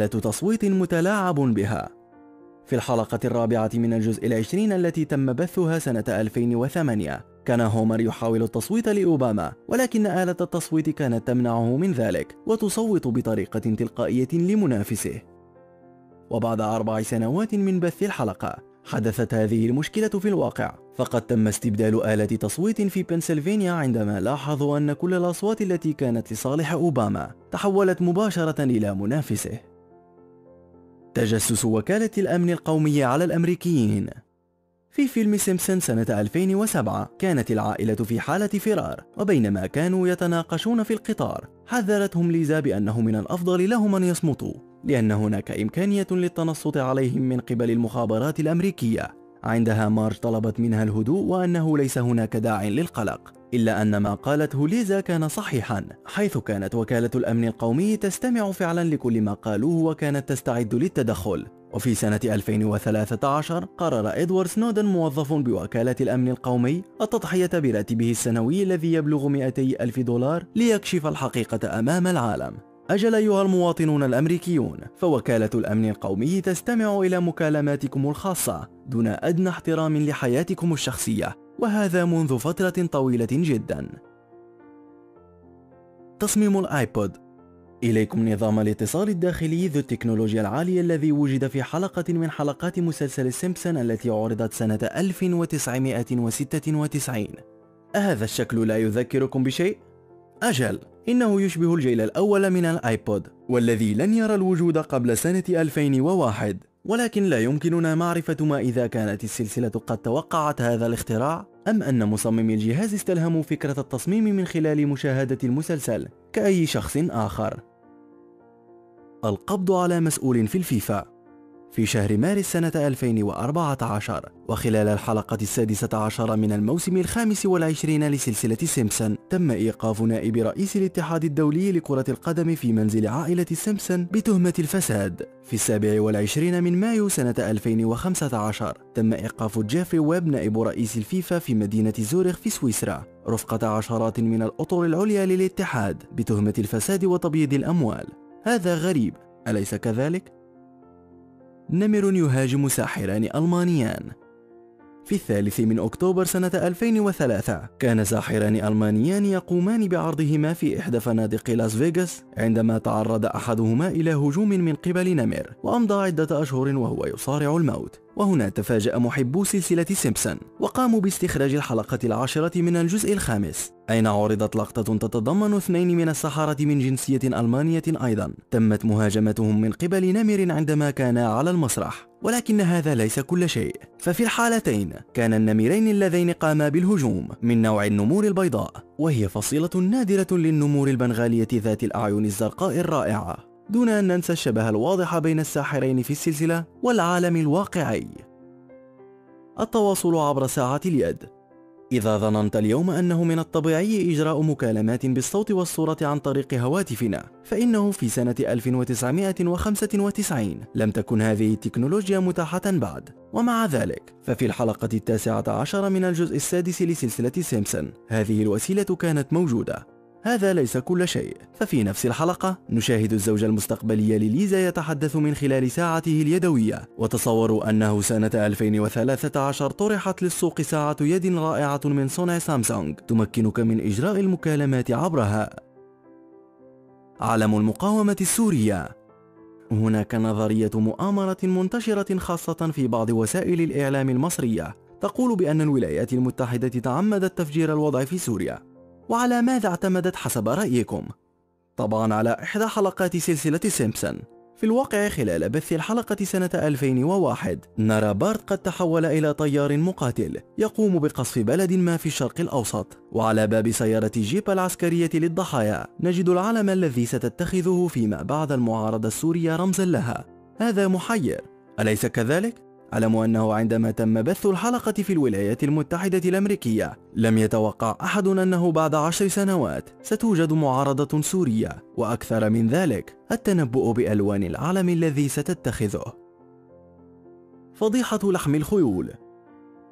آلة تصويت متلاعب بها. في الحلقة الرابعة من الجزء العشرين التي تم بثها سنة 2008 كان هومر يحاول التصويت لأوباما، ولكن آلة التصويت كانت تمنعه من ذلك وتصوت بطريقة تلقائية لمنافسه. وبعد 4 سنوات من بث الحلقة حدثت هذه المشكلة في الواقع، فقد تم استبدال آلة تصويت في بنسلفانيا عندما لاحظوا أن كل الأصوات التي كانت لصالح أوباما تحولت مباشرة إلى منافسه. تجسس وكالة الأمن القومي على الأمريكيين. في فيلم سيمبسون سنة 2007 كانت العائلة في حالة فرار، وبينما كانوا يتناقشون في القطار حذرتهم ليزا بأنه من الأفضل لهم أن يصمتوا لأن هناك إمكانية للتنصت عليهم من قبل المخابرات الأمريكية. عندها مارج طلبت منها الهدوء وأنه ليس هناك داع للقلق، إلا أن ما قالته ليزا كان صحيحا، حيث كانت وكالة الأمن القومي تستمع فعلا لكل ما قالوه وكانت تستعد للتدخل. وفي سنة 2013 قرر إدوارد سنودن موظف بوكالة الأمن القومي التضحية براتبه السنوي الذي يبلغ $200,000 ليكشف الحقيقة أمام العالم. أجل أيها المواطنون الأمريكيون، فوكالة الأمن القومي تستمع إلى مكالماتكم الخاصة دون أدنى احترام لحياتكم الشخصية، وهذا منذ فترة طويلة جدا. تصميم الآيبود. إليكم نظام الاتصال الداخلي ذو التكنولوجيا العالية الذي وجد في حلقة من حلقات مسلسل سيمبسون التي عرضت سنة 1996. أهذا الشكل لا يذكركم بشيء؟ أجل، إنه يشبه الجيل الأول من الآيبود والذي لن يرى الوجود قبل سنة 2001، ولكن لا يمكننا معرفة ما إذا كانت السلسلة قد توقعت هذا الاختراع أم أن مصممي الجهاز استلهموا فكرة التصميم من خلال مشاهدة المسلسل كأي شخص آخر. القبض على مسؤول في الفيفا. في شهر مارس سنة 2014 وخلال الحلقة 16 من الموسم 25 لسلسلة سيمبسون تم إيقاف نائب رئيس الاتحاد الدولي لكرة القدم في منزل عائلة سيمبسون بتهمة الفساد. في 27 من مايو سنة 2015 تم إيقاف جيفري ويب نائب رئيس الفيفا في مدينة زورخ في سويسرا رفقة عشرات من الأطر العليا للاتحاد بتهمة الفساد وتبييض الأموال. هذا غريب، أليس كذلك؟ نمر يهاجم ساحران ألمانيان. في 3 من أكتوبر سنة 2003 كان ساحران ألمانيان يقومان بعرضهما في إحدى فنادق لاس فيغاس عندما تعرض أحدهما إلى هجوم من قبل نمر وأمضى عدة أشهر وهو يصارع الموت. وهنا تفاجأ محبو سلسلة سيمبسون وقاموا باستخراج الحلقة 10 من الجزء 5 أين عرضت لقطة تتضمن 2 من السحرة من جنسية ألمانية أيضا تمت مهاجمتهم من قبل نمر عندما كانا على المسرح. ولكن هذا ليس كل شيء، ففي الحالتين كان النمرين اللذين قاما بالهجوم من نوع النمور البيضاء، وهي فصيلة نادرة للنمور البنغالية ذات الأعين الزرقاء الرائعة، دون أن ننسى الشبه الواضح بين الساحرين في السلسلة والعالم الواقعي. التواصل عبر ساعة اليد. إذا ظننت اليوم أنه من الطبيعي إجراء مكالمات بالصوت والصورة عن طريق هواتفنا، فإنه في سنة 1995 لم تكن هذه التكنولوجيا متاحة بعد. ومع ذلك ففي الحلقة 19 من الجزء 6 لسلسلة سيمبسون هذه الوسيلة كانت موجودة. هذا ليس كل شيء، ففي نفس الحلقة نشاهد الزوج المستقبلي لليزا يتحدث من خلال ساعته اليدوية، وتصوروا أنه سنة 2013 طرحت للسوق ساعة يد رائعة من صنع سامسونج تمكنك من إجراء المكالمات عبرها. علم المقاومة السورية. هناك نظرية مؤامرة منتشرة خاصة في بعض وسائل الإعلام المصرية تقول بأن الولايات المتحدة تعمدت تفجير الوضع في سوريا. وعلى ماذا اعتمدت حسب رأيكم؟ طبعا على إحدى حلقات سلسلة سيمبسون. في الواقع خلال بث الحلقة سنة 2001 نرى بارت قد تحول إلى طيار مقاتل يقوم بقصف بلد ما في الشرق الأوسط، وعلى باب سيارة جيب العسكرية للضحايا نجد العلم الذي ستتخذه فيما بعد المعارضة السورية رمزا لها. هذا محير، أليس كذلك؟ أعلم أنه عندما تم بث الحلقة في الولايات المتحدة الأمريكية لم يتوقع أحد أنه بعد 10 سنوات ستوجد معارضة سورية، وأكثر من ذلك التنبؤ بألوان العلم الذي ستتخذه. فضيحة لحم الخيول.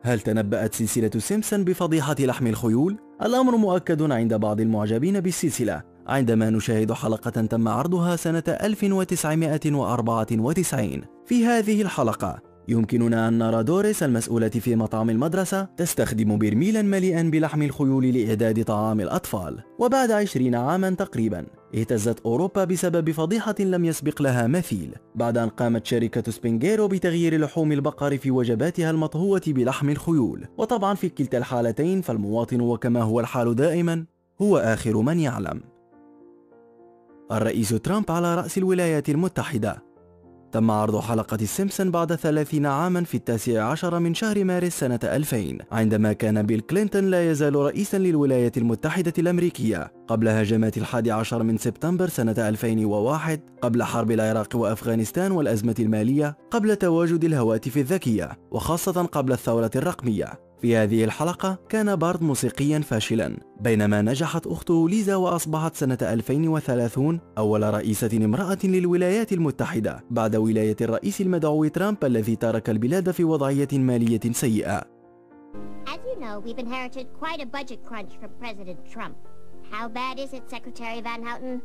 هل تنبأت سلسلة سيمبسون بفضيحة لحم الخيول؟ الأمر مؤكد عند بعض المعجبين بالسلسلة، عندما نشاهد حلقة تم عرضها سنة 1994. في هذه الحلقة يمكننا أن نرى دوريس المسؤولة في مطعم المدرسة تستخدم برميلا مليئا بلحم الخيول لإعداد طعام الأطفال. وبعد 20 عاما تقريبا اهتزت أوروبا بسبب فضيحة لم يسبق لها مثيل، بعد أن قامت شركة سبينغيرو بتغيير لحوم البقر في وجباتها المطهوة بلحم الخيول. وطبعا في كلتا الحالتين فالمواطن، وكما هو الحال دائما، هو آخر من يعلم. الرئيس ترامب على رأس الولايات المتحدة. تم عرض حلقة السيمبسون بعد 30 عاما في 19 من شهر مارس سنة 2000، عندما كان بيل كلينتون لا يزال رئيسا للولايات المتحدة الأمريكية قبل هجمات 11 من سبتمبر سنة 2001، قبل حرب العراق وأفغانستان والأزمة المالية، قبل تواجد الهواتف الذكية، وخاصة قبل الثورة الرقمية. في هذه الحلقة كان بارت موسيقيا فاشلا، بينما نجحت أخته ليزا وأصبحت سنة 2030 أول رئيسة امرأة للولايات المتحدة بعد ولاية الرئيس المدعو ترامب الذي ترك البلاد في وضعية مالية سيئة. As you know, we've inherited quite a budget crunch from President Trump. How bad is it, Secretary Van Houten?